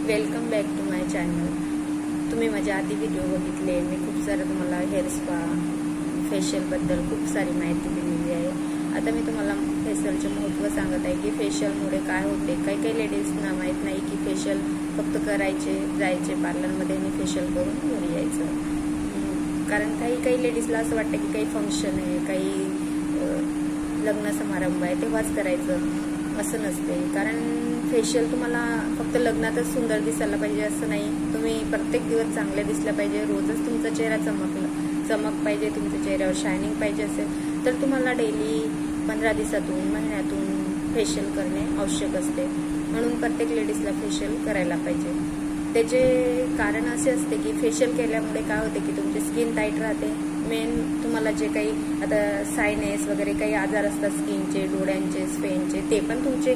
Welcome back to my channel. तुम्ही माझ्या आधी व्हिडिओ बघितले, मी खूप सारं तुम्हाला हेअर स्पा फेशियलबद्दल खूप सारी माहिती दिलेली आहे। आता मी तुम्हाला फेशियलचे महत्त्व सांगत आहे की फेशियलमुळे काय होते। काही लेडीजना माहीत नाही की फेशियल फक्त करायचे, जायचे पार्लरमध्ये आणि फेशियल करून घरी यायचं। कारण काही लेडीजला असं वाटतं की काही फंक्शन आहे, काही लग्न समारंभ आहे तेव्हाच करायचं, असं नसते। कारण फेशियल तुम्हाला फक्त लग्नातच सुंदर दिसायला पाहिजे असं नाही, तुम्ही प्रत्येक दिवस चांगले दिसले पाहिजे, रोजच तुमचा चेहरा चमक पाहिजे, तुमच्या चेहऱ्यावर शायनिंग पाहिजे असेल तर तुम्हाला डेली 15 दिवसातून महिन्यातून फेशियल करणे आवश्यक असते। म्हणून प्रत्येक लेडीजला फेशियल करायला पाहिजे। त्याचे कारण असे असते की फेशियल केल्यामुळे काय होते की तुमची स्किन टाईट राहते। मेन तुम्हाला जे काही आता सायनेस वगैरे काही आजार असतात स्किनचे, डोळ्यांचे, स्पेनचे, ते पण तुमचे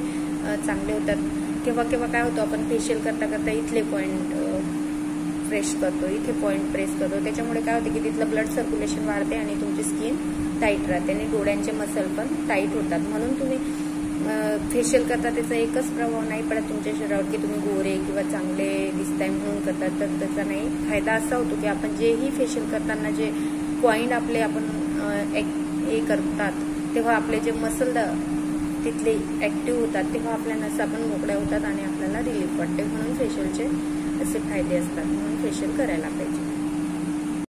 चांगले होतात। केव्हा काय होतं, आपण फेशियल करता इथले पॉईंट प्रेस करतो, इथे पॉईंट प्रेस करतो, त्याच्यामुळे काय होते की तिथलं ब्लड सर्क्युलेशन वाढते आणि तुमची स्किन टाईट राहते आणि डोळ्यांचे मसल पण टाईट होतात। म्हणून तुम्ही फेशियल करता त्याचा एकच प्रभाव नाही पडत तुमच्या शरीरावर की तुम्ही गोरे किंवा चांगले दिसताय म्हणून करतात, तर त्याचा नाही फायदा असा होतो की आपण जेही फेशियल करताना जे पॉईंट आपले आपण हे करतात तेव्हा आपले जे मसल तिथले ॲक्टिव्ह होतात, तेव्हा आपल्या नसा पण मोकळ्या होतात आणि आपल्याला रिलीफ वाटते। म्हणून फेशियलचे असे फायदे असतात, म्हणून फेशियल करायला पाहिजे।